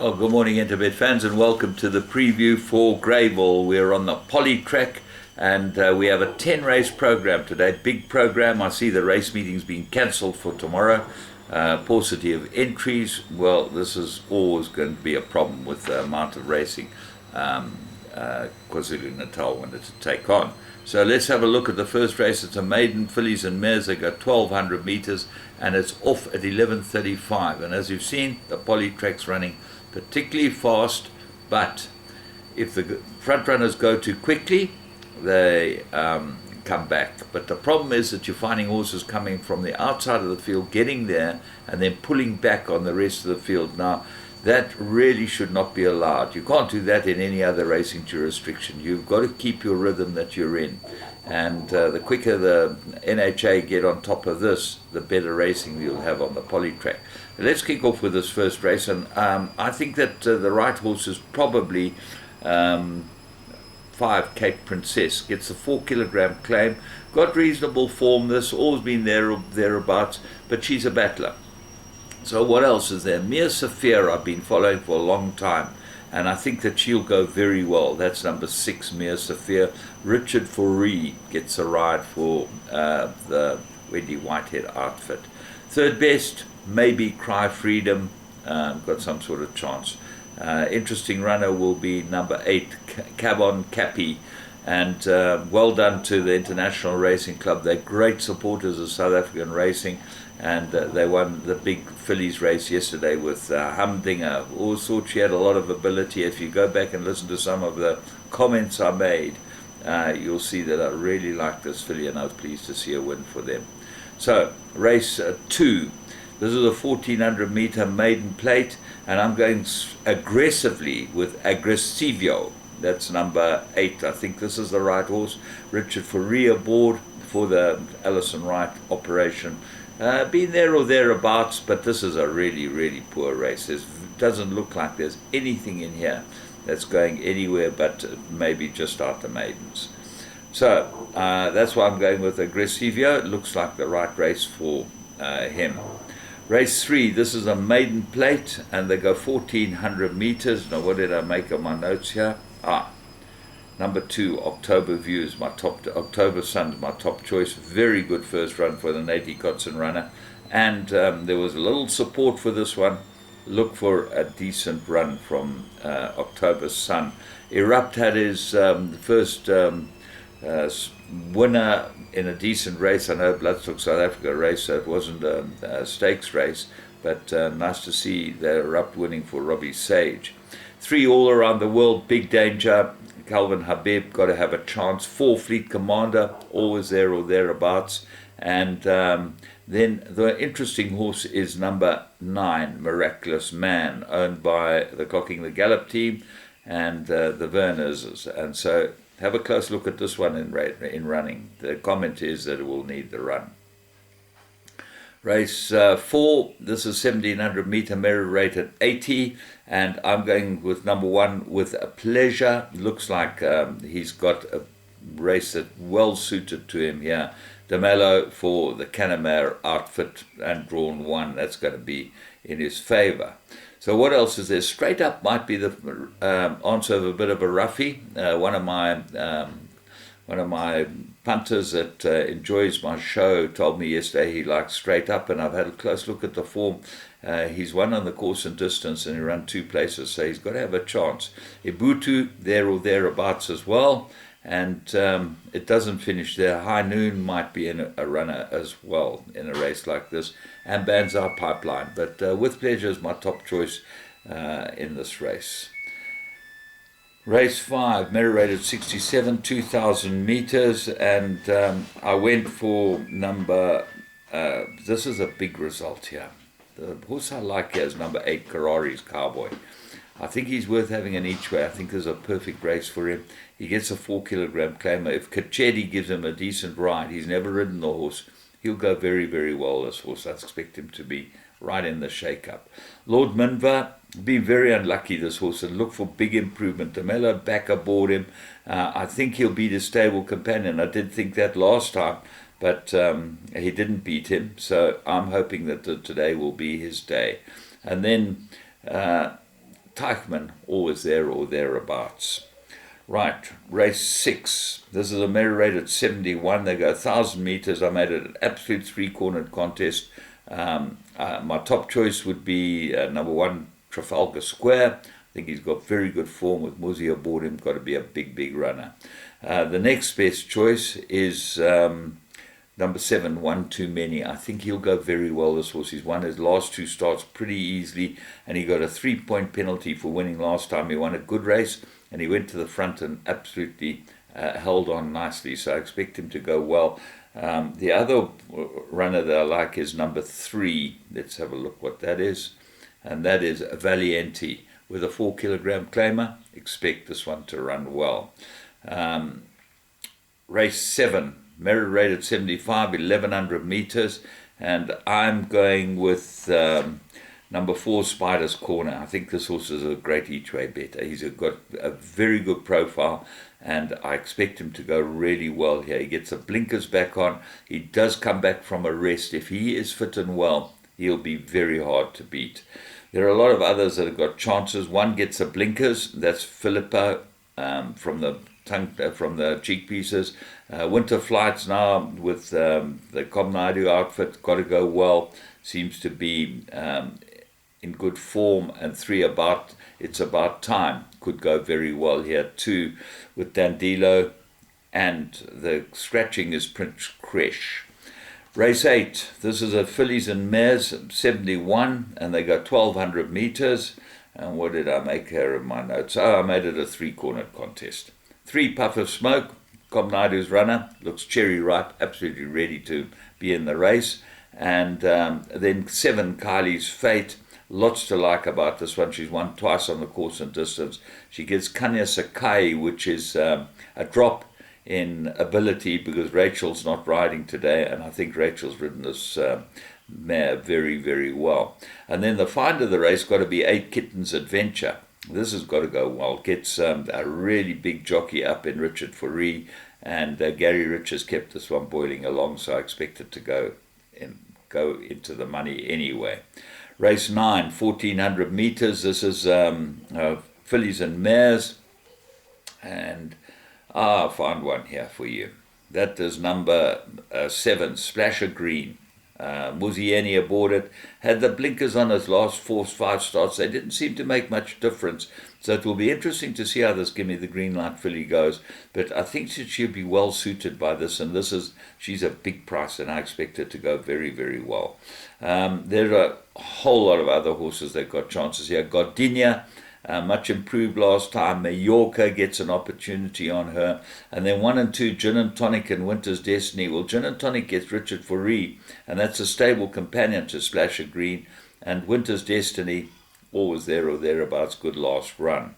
Oh, good morning, Interbet fans, and welcome to the preview for Greyville. We're on the poly track, and we have a 10-race program today. Big program. I see the race meeting's been cancelled for tomorrow. Paucity of entries. Well, this is always going to be a problem with the amount of racing KwaZulu-Natal wanted to take on. So let's have a look at the first race. It's a maiden, fillies and mares. They go 1,200 meters, and it's off at 11:35. And as you've seen, the poly track's running particularly fast, but if the front runners go too quickly, they come back. But the problem is that you're finding horses coming from the outside of the field, getting there, and then pulling back on the rest of the field. Now, that really should not be allowed. You can't do that in any other racing jurisdiction. You've got to keep your rhythm that you're in. And the quicker the NHA get on top of this, the better racing you'll have on the poly track. Let's kick off with this first race. And I think that the right horse is probably 5 Cape Princess. Gets a 4-kilogram claim. Got reasonable form. This always been there or thereabouts. But she's a battler. So what else is there? Mir Safir I've been following for a long time, and I think that she'll go very well. That's number 6, Mir Safir. Richard Foree gets a ride for the Wendy Whitehead outfit. Third best, maybe Cry Freedom. Got some sort of chance. Interesting runner will be number 8, Cabon Cappy. And well done to the International Racing Club. They're great supporters of South African racing, and they won the big fillies race yesterday with Humdinger. Always thought she had a lot of ability. If you go back and listen to some of the comments I made, you'll see that I really like this filly, and I was pleased to see a win for them. So, race 2. This is a 1,400 meter maiden plate, and I'm going aggressively with Aggressivio. That's number 8. I think this is the right horse. Richard Foree aboard for the Alison Wright operation. Been there or thereabouts, but this is a really, really poor race. It doesn't look like there's anything in here that's going anywhere but maybe just out the maidens. So that's why I'm going with Aggressivio. It looks like the right race for him. Race 3, this is a maiden plate, and they go 1,400 meters. Now, what did I make of my notes here? Number 2, October Views, my top. October Sun's my top choice. Very good first run for the Nati Kotsen runner, and there was a little support for this one. Look for a decent run from October Sun. Erupt had his first winner in a decent race. I know Bloodstock South Africa race, so it wasn't a stakes race, but nice to see the Erupt winning for Robbie Sage. 3 all around the world, Big Danger, Calvin Habib, got to have a chance. 4 Fleet Commander, always there or thereabouts. And then the interesting horse is number 9, Miraculous Man, owned by the Clocking the Gallop team and the Werners. And so have a close look at this one in running. The comment is that it will need the run. Race 4, this is 1,700 meter merit rate at 80, and I'm going with number 1 with a Pleasure. Looks like he's got a race that well suited to him here. DeMello for the Canamare outfit and drawn 1. That's going to be in his favor. So what else is there? Straight Up might be the answer of a bit of a roughie. One of my punters that enjoys my show told me yesterday he likes Straight Up, and I've had a close look at the form. He's won on the course and distance, and he ran 2 places, so he's got to have a chance. Ibutu, there or thereabouts as well, and it doesn't finish there. High Noon might be in a runner as well in a race like this, and Banzai Pipeline, but With Pleasure is my top choice in this race. Race 5, merit rated 67, 2,000 meters, and I went for number, this is a big result here. The horse I like here is number 8, Karari's Cowboy. I think he's worth having an each way. I think there's a perfect race for him. He gets a 4-kilogram claimer. If Kachedi gives him a decent ride, he's never ridden the horse, he'll go very, very well, this horse. I expect him to be right in the shake-up. Lord Minva, been very unlucky, this horse, and look for big improvement. DeMello back aboard him. I think he'll be the stable companion. I did think that last time, but he didn't beat him, so I'm hoping that today will be his day. And then Teichmann, always there or thereabouts. Right, race 6. This is a merit rate at 71. They go 1,000 meters. I made it an absolute three-cornered contest. My top choice would be number 1, Trafalgar Square. I think he's got very good form with Muzi aboard him. Got to be a big, big runner. The next best choice is number 7, One Too Many. I think he'll go very well, this horse. He's won his last 2 starts pretty easily, and he got a 3-point penalty for winning last time. He won a good race, and he went to the front and absolutely held on nicely, so I expect him to go well. The other runner that I like is number 3. Let's have a look what that is. And that is Valiente with a 4-kilogram claimer. Expect this one to run well. Race 7, merit rate at 75, 1,100 meters. And I'm going with number 4, Spider's Corner. I think this horse is a great each-way bet. He's got a very good profile, and I expect him to go really well here. He gets the blinkers back on. He does come back from a rest. If he is fit and well, he'll be very hard to beat. There are a lot of others that have got chances. One gets the blinkers. That's Philippa from the cheek pieces. Winter Flights now with the Comnadu outfit, got to go well. Seems to be in good form. And 3, It's About Time, could go very well here too with Dandilo. And the scratching is Prince Kresh. Race 8, this is a fillies and mares, 71, and they go 1,200 meters. And what did I make here in my notes? Oh, I made it a 3-cornered contest. 3, Puff of Smoke, Comnadu's runner, looks cherry ripe, absolutely ready to be in the race. And then 7, Kylie's Fate. Lots to like about this one. She's won twice on the course and distance. She gets Kanya Sakai, which is a drop in ability because Rachel's not riding today, and I think Rachel's ridden this mare very, very well. And then the find of the race got to be 8, Kittens Adventure. This has got to go well. Gets a really big jockey up in Richard Foree, and Gary Rich has kept this one boiling along, so I expect it to go into the money anyway. Race 9, 1,400 meters. This is fillies and mares, and I'll find one here for you. That is number 7, Splasher Green. Muzieni aboard it. Had the blinkers on his last 4-5 starts. They didn't seem to make much difference. So it will be interesting to see how this Gimme the Green Light filly goes. But I think that she'll be well suited by this. And she's a big price, and I expect her to go very, very well. There are a whole lot of other horses that got chances here. Gardenia, much improved last time. Mallorca gets an opportunity on her. And then 1 and 2, Gin and Tonic and Winter's Destiny. Well, Gin and Tonic gets Richard Foree, and that's a stable companion to Splasher Green. And Winter's Destiny, always there or thereabouts, good last run.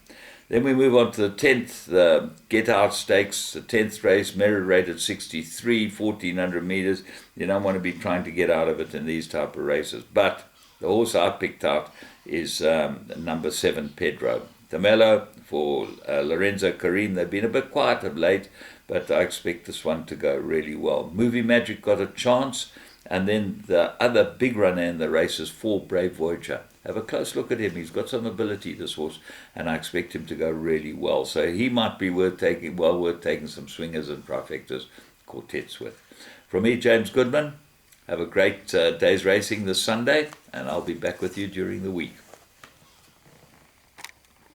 Then we move on to the 10th, the Get Out Stakes, the 10th race, merit rate at 63, 1,400 meters. You don't want to be trying to get out of it in these type of races. But the horse I picked out is number 7, Pedro. The Mellow for Lorenzo Karim. They've been a bit quiet of late, but I expect this one to go really well. Movie Magic got a chance, and then the other big runner in the race is 4, Brave Voyager. Have a close look at him. He's got some ability, this horse, and I expect him to go really well. So he might be worth taking some swingers and trifectas, quartets with. From me, James Goodman. Have a great day's racing this Sunday, and I'll be back with you during the week.